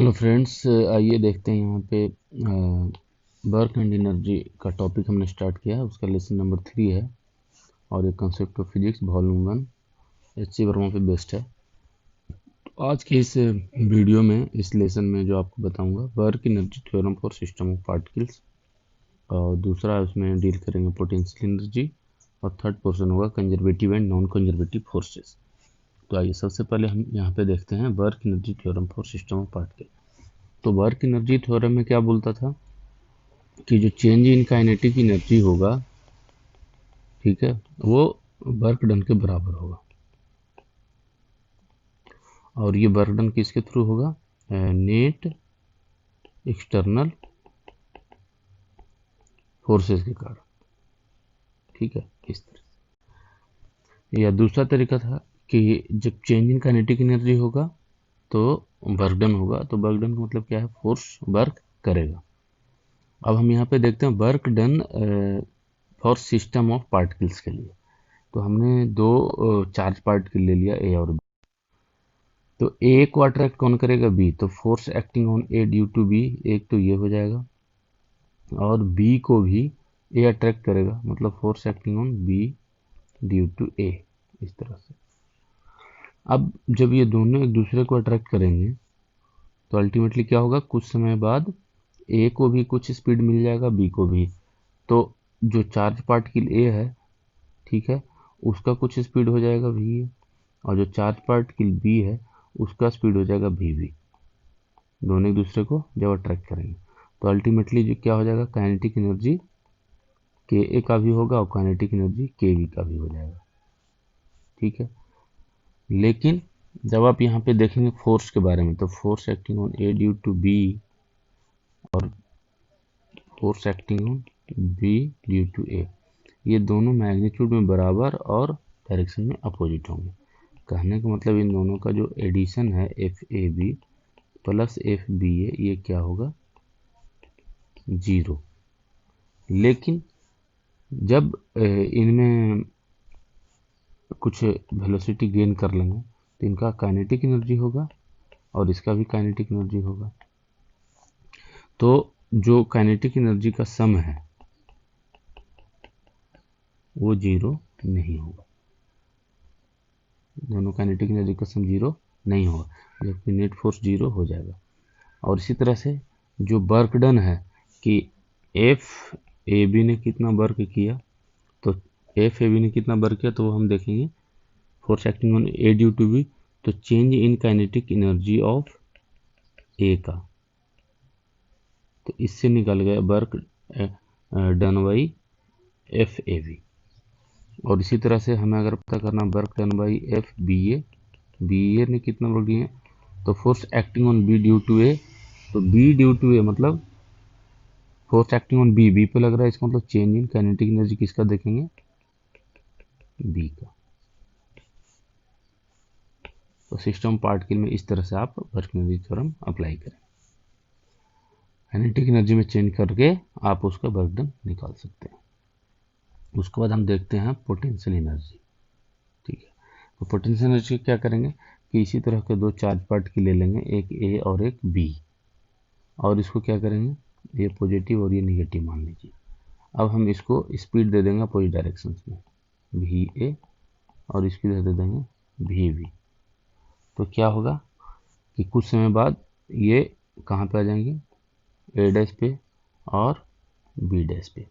Hello friends, आइए देखते हैं यहाँ पे वर्क एंड एनर्जी का टॉपिक हमने स्टार्ट किया है। उसका लेसन नंबर 3 है और ये concept of physics volume 1 HC. Verma पे बेस्ड है। तो आज के इस वीडियो में, इस लेसन में जो आपको बताऊंगा, work energy theorem for system of particles, और दूसरा उसमें डील करेंगे पोटेंशियल एनर्जी, और थर्ड पोर्शन होगा conservative and non conservative forces. तो आइए सबसे पहले हम यहाँ पे देखते हैं work energy theorem for system of particle. तो वर्क एनर्जी थ्योरम में क्या बोलता था कि जो चेंज इन काइनेटिक एनर्जी होगा, ठीक है, वो वर्क डन के बराबर होगा। और ये वर्क डन किसके थ्रू होगा? नेट एक्सटर्नल फोर्सेस के कारण, ठीक है, इस तरह। या दूसरा तरीका था कि जब चेंज इन काइनेटिक एनर्जी होगा तो वर्क डन होगा। तो वर्क डन का मतलब क्या है? फोर्स वर्क करेगा। अब हम यहाँ पे देखते हैं work done for system of particles के लिए। तो हमने दो चार्ज पार्टिकल ले लिया, ए और बी। तो ए को अट्रैक्ट कौन करेगा? बी। तो force acting on A due to B, एक तो ये हो जाएगा, और बी को भी ए अट्रैक्ट करेगा, मतलब force acting on B due to A, इस तरह से। अब जब ये दोनों एक दूसरे को अट्रैक्ट करेंगे तो अल्टीमेटली क्या होगा? कुछ समय बाद ए को भी कुछ स्पीड मिल जाएगा, बी को भी। तो जो चार्ज पार्टिकल ए है, ठीक है, उसका कुछ स्पीड हो जाएगा वी, और जो चार्ज पार्टिकल बी है उसका स्पीड हो जाएगा वी वी। दोनों एक दूसरे को जब अट्रैक्ट करेंगे तो अल्टीमेटली जो क्या हो जाएगा? काइनेटिक एनर्जी के ए का भी होगा और काइनेटिक एनर्जी के बी का भी हो जाएगा, ठीक है। लेकिन जब आप यहाँ पे देखेंगे फोर्स के बारे में, तो force acting on A due to B और force acting on B due to A, ये दोनों मैग्नीट्यूड में बराबर और डायरेक्शन में अपोजिट होंगे। कहने का मतलब इन दोनों का जो एडिशन है, F A B plus F B A, ये क्या होगा? 0। लेकिन जब इनमें कुछ वेलोसिटी गेन कर लेंगे तो इनका काइनेटिक एनर्जी होगा और इसका भी काइनेटिक एनर्जी होगा। तो जो काइनेटिक एनर्जी का सम है वो 0 नहीं होगा। दोनों काइनेटिक एनर्जी का सम 0 नहीं होगा, जबकि नेट फोर्स 0 हो जाएगा। और इसी तरह से जो वर्क डन है कि एफ ए बी ने कितना वर्क किया, तो एफ ए बी ने कितना वर्क किया, तो वो हम देखेंगे force acting on A due to B, तो change in kinetic energy of A का, तो इससे निकल गया work done by F A B. और इसी तरह से हमें अगर पता करना work done by F B A ने कितना वर्क दिया, तो force acting on B due to A, तो बी ड्यू टू ए मतलब फोर्स एक्टिंग ऑन बी पे लग रहा है, इसका मतलब चेंज इन काइनेटिक एनर्जी किसका देखेंगे? बी का। तो सिस्टम पार्टिकल में इस तरह से आप वर्क एनर्जी थ्योरम अप्लाई करें, काइनेटिक एनर्जी में चेंज करके आप उसका वर्क डन निकाल सकते हैं। उसके बाद हम देखते हैं पोटेंशियल एनर्जी, ठीक है। तो पोटेंशियल एनर्जी क्या करेंगे कि इसी तरह के दो चार्ज पार्टिकल ले लेंगे, एक ए और एक बी, और इसको क्या करेंगे? ये पॉजिटिव और ये निगेटिव मान लीजिए। अब हम इसको स्पीड दे देंगे अपोजिट डायरेक्शन में, वी ए, और इसकी दे देंगे वी वी। तो क्या होगा कि कुछ समय बाद ये कहाँ पे आ जाएंगे? ए डैश पे और बी डैश पे।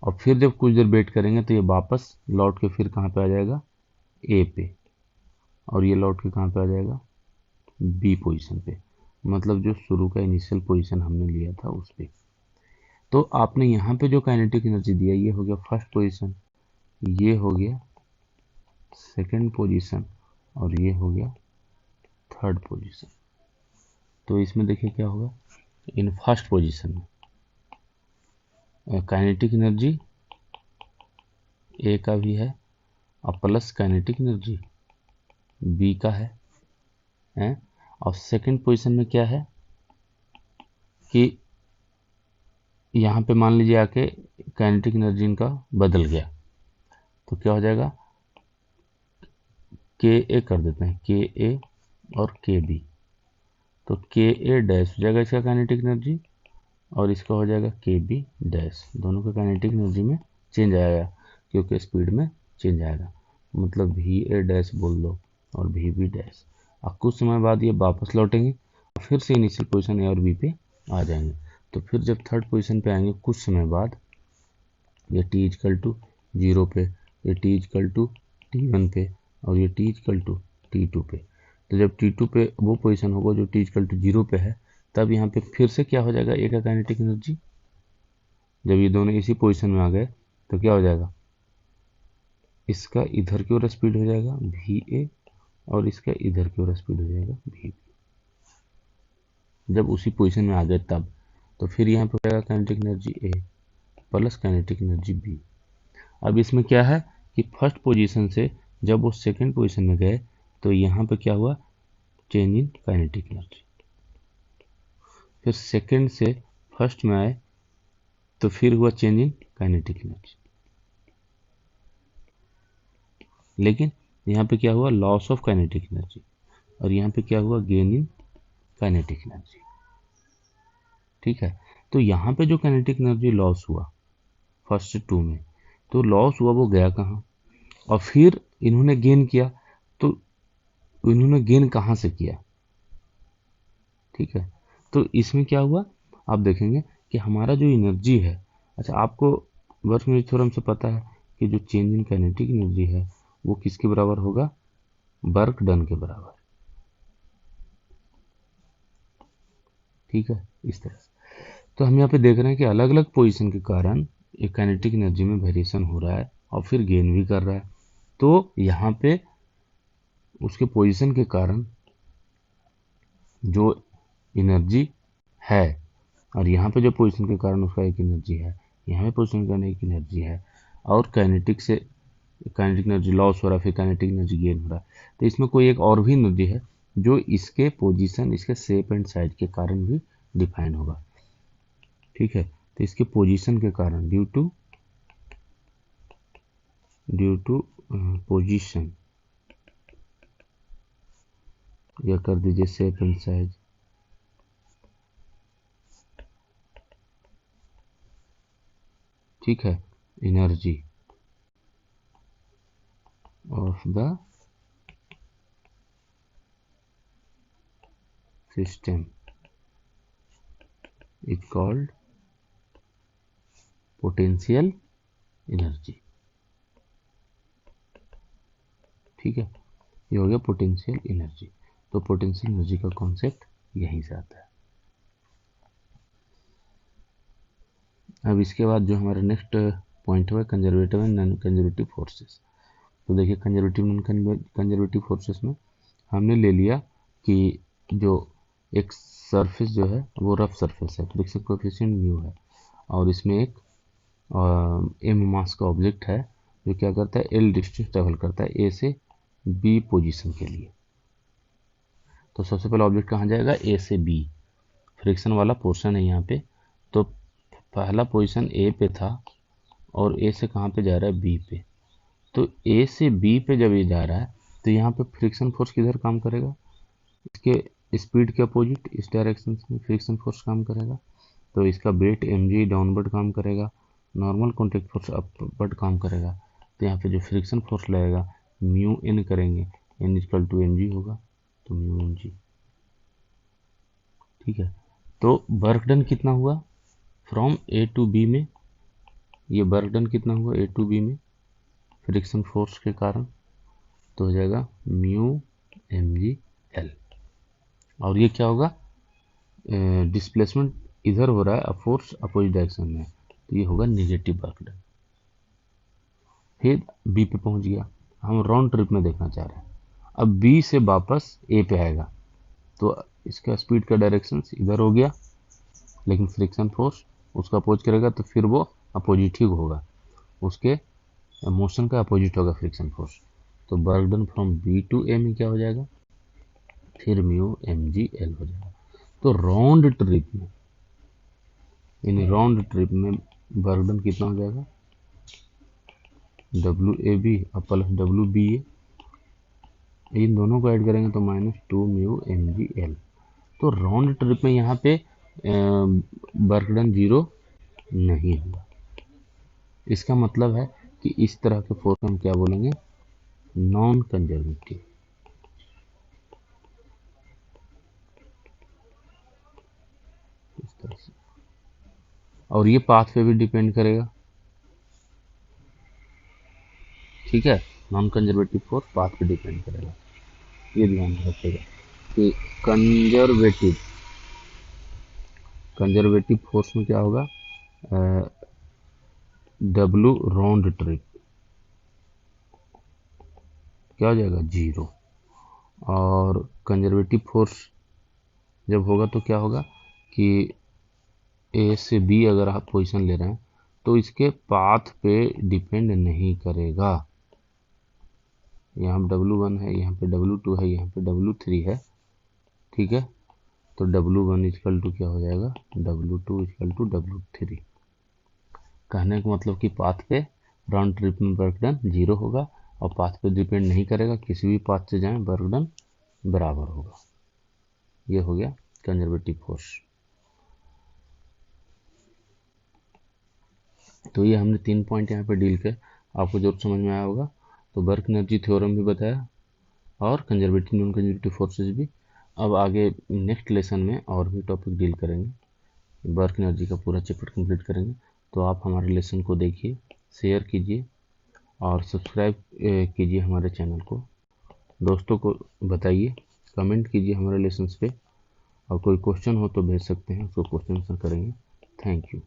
और फिर जब कुछ देर वेट करेंगे तो ये वापस लौट के फिर कहाँ पे आ जाएगा? ए पे, और ये लौट के कहाँ पे आ जाएगा? बी पोजीशन पे, मतलब जो शुरू का इनिशियल पोजीशन हमने लिया था उस पे। तो आपने यहाँ पे जो काइनेटिक एनर्जी दिया, ये हो गया फर्स्ट पोजीशन, ये हो गया सेकंड पोजीशन, और ये हो गया थर्ड पोजीशन। तो इसमें देखिए क्या होगा, इन फर्स्ट पोजीशन में काइनेटिक एनर्जी ए का भी है और प्लस काइनेटिक एनर्जी बी का है। और सेकंड पोजीशन में क्या है कि यहाँ पे मान लीजिए आके काइनेटिक एनर्जी इनका बदल गया, तो क्या हो जाएगा? के ए कर देते हैं, के ए और के बी। तो के ए डैश हो जाएगा इसका काइनेटिक एनर्जी और इसका हो जाएगा के बी डैश। दोनों का काइनेटिक एनर्जी में चेंज आएगा क्योंकि स्पीड में चेंज आएगा, मतलब वी ए डैश बोल दो और वी बी डैश। अब कुछ समय बाद ये वापस लौटेंगे, फिर से इनिशियल पोजीशन ए और बी पे आ जाएंगे। तो फिर जब थर्ड पोजीशन पे आएंगे कुछ समय बाद, ये टी इजकल टू 0 पे, ये टी इजकल टू T1 पे और ये टी इजकल टू T2 पे। तो जब T2 पे वो पोजीशन होगा जो टी इजकल टू 0 पे है, तब यहाँ पे फिर से क्या हो जाएगा ए का काइनेटिक एनर्जी। जब ये दोनों इसी पोजीशन में आ गए तो क्या हो जाएगा, इसका इधर की ओर स्पीड हो जाएगा वी ए और इसका इधर की ओर स्पीड हो जाएगा वी बी। जब उसी पोजीशन में आ गए तब, तो फिर यहाँ पे हो जाएगा काइनेटिक एनर्जी ए प्लस काइनेटिक एनर्जी बी। अब इसमें क्या है कि फर्स्ट पोजीशन से जब वो सेकंड पोजीशन में गए तो यहाँ पे क्या हुआ, चेंज इन काइनेटिक एनर्जी। फिर सेकंड से फर्स्ट में आए तो फिर हुआ चेंज इन काइनेटिक एनर्जी, लेकिन यहाँ पे क्या हुआ, लॉस ऑफ काइनेटिक एनर्जी, और यहाँ पे क्या हुआ, गेन इन काइनेटिक एनर्जी। ठीक है, तो यहाँ पे जो काइनेटिक एनर्जी लॉस हुआ फर्स्ट टू में, तो लॉस हुआ वो गया कहाँ, और फिर इन्होंने गेन किया, तो इन्होंने गेन कहाँ से किया। ठीक है, तो इसमें क्या हुआ, आप देखेंगे कि हमारा जो एनर्जी है, अच्छा आपको बर्नौली थ्योरम से पता है कि जो चेंज इन काइनेटिक एनर्जी है वो किसके बराबर होगा, वर्क डन के बराबर। ठीक है, इस तरह से तो हम यहाँ पे देख रहे हैं कि अलग अलग पोजीशन के कारण एक काइनेटिक एनर्जी में वेरिएशन हो रहा है और फिर गेन भी कर रहा है। तो यहाँ पे उसके पोजीशन के कारण जो एनर्जी है, और यहाँ पे जो पोजीशन के कारण उसका एक एनर्जी है, यहाँ पे पोजीशन के कारण एक एनर्जी है, और काइनेटिक से काइनेटिक एनर्जी लॉस हो रहा है, फिर काइनेटिक एनर्जी गेन हो रहा है, तो इसमें कोई एक और भी एनर्जी है जो इसके पोजीशन, इसके शेप एंड साइज के कारण भी डिफाइन होगा। ठीक है, तो इसके पोजीशन के कारण ड्यू टू पोजीशन, या कर दीजिए शेप एंड साइज, ठीक है, energy of the system is called potential energy. ठीक है, ये हो गया पोटेंशियल एनर्जी। तो पोटेंशियल एनर्जी का कॉन्सेप्ट यहीं से आता है। अब इसके बाद जो हमारा नेक्स्ट पॉइंट हुआ conservative and non conservative forces. तो देखिए कंजर्वेटिव नॉन कंजर्वेटिव फोर्सेस में हमने ले लिया कि जो एक सरफेस जो है वो रफ सरफेस है, फ्रिक्शन कोएफिशिएंट म्यू है, और इसमें एक एम मास का ऑब्जेक्ट है जो क्या करता है, एल डिस्टेंस ट्रेवल करता है ए से बी पोजीशन के लिए। तो सबसे पहले ऑब्जेक्ट कहाँ जाएगा, ए से बी, फ्रिक्शन वाला पोर्शन है यहाँ पे। तो पहला पोजीशन ए पे था और ए से कहाँ पे जा रहा है, बी पे। तो ए से बी पे जब ये जा रहा है तो यहाँ पे फ्रिक्शन फोर्स किधर काम करेगा, इसके स्पीड के अपोजिट इस डायरेक्शन में फ्रिक्शन फोर्स काम करेगा। तो इसका वेट mg डाउनवर्ड काम करेगा, नॉर्मल कॉन्टैक्ट फोर्स अपवर्ड काम करेगा। तो यहाँ पे जो फ्रिक्शन फोर्स लगेगा म्यू एन करेंगे, एन इक्वल टू mg होगा, तो म्यू mg। ठीक है, तो वर्क डन कितना हुआ फ्रॉम ए टू बी में, ये वर्क डन कितना हुआ ए टू बी में फ्रिक्शन फोर्स के कारण, तो हो जाएगा म्यू mg l। और ये क्या होगा, डिस्प्लेसमेंट इधर हो रहा है, अब फोर्स अपोजिट डायरेक्शन में, तो ये होगा नेगेटिव वर्क डन। फिर बी पे पहुंच गया, हम राउंड ट्रिप में देखना चाह रहे हैं। अब बी से वापस ए पे आएगा, तो इसका स्पीड का डायरेक्शन इधर हो गया, लेकिन फ्रिक्शन फोर्स उसका अपोज करेगा, तो फिर वो अपोजिट ही होगा, उसके मोशन का अपोजिट होगा फ्रिक्शन फोर्स। तो work done from B to A में क्या हो जाएगा, फिर म्यू mg l हो जाएगा। तो राउंड ट्रिप में, यानी राउंड ट्रिप में वर्क डन कितना हो जाएगा, WAB और प्लस WBA, इन दोनों को ऐड करेंगे तो -2 म्यू mg l। तो राउंड ट्रिप में यहाँ पे वर्क डन 0 नहीं होगा। इसका मतलब है कि इस तरह के फोर्स हम क्या बोलेंगे, नॉन कंजर्वेटिव। इस तरह से, और ये पाथ पे भी डिपेंड करेगा, ठीक है। नॉन कंजर्वेटिव फोर्स पाथ पे डिपेंड करेगा, ये ध्यान रखिएगा कि कंजर्वेटिव फोर्स में क्या होगा, W राउंड ट्रिप क्या हो जाएगा, 0। और कंजर्वेटिव फोर्स जब होगा तो क्या होगा कि ए से बी अगर आप पोजीशन ले रहे हैं तो इसके पाथ पे डिपेंड नहीं करेगा। यहाँ W1 है, यहाँ पे W2 है, यहाँ पे W3 है, ठीक है। तो W1 इक्वल टू क्या हो जाएगा, W2 इक्वल टू W3। कहने का मतलब कि पाथ पे राउंड ट्रिप में वर्क डन 0 होगा और पाथ पे डिपेंड नहीं करेगा, किसी भी पाथ से जाएं वर्क डन बराबर होगा। ये हो गया कंजर्वेटिव फोर्स। तो ये हमने 3 पॉइंट यहाँ पे डील किया, आपको जो समझ में आया होगा। तो वर्क एनर्जी थ्योरम भी बताया और कंजर्वेटिव नॉन कंजर्वेटिव फोर्सेज भी। अब आगे नेक्स्ट लेसन में और भी टॉपिक डील करेंगे, वर्क एनर्जी का पूरा चैप्टर कंप्लीट करेंगे। तो आप हमारे लेसन को देखिए, शेयर कीजिए और सब्सक्राइब कीजिए हमारे चैनल को, दोस्तों को बताइए, कमेंट कीजिए हमारे लेसन्स पे, और कोई क्वेश्चन हो तो भेज सकते हैं, उसको क्वेश्चन आंसर करेंगे। Thank you.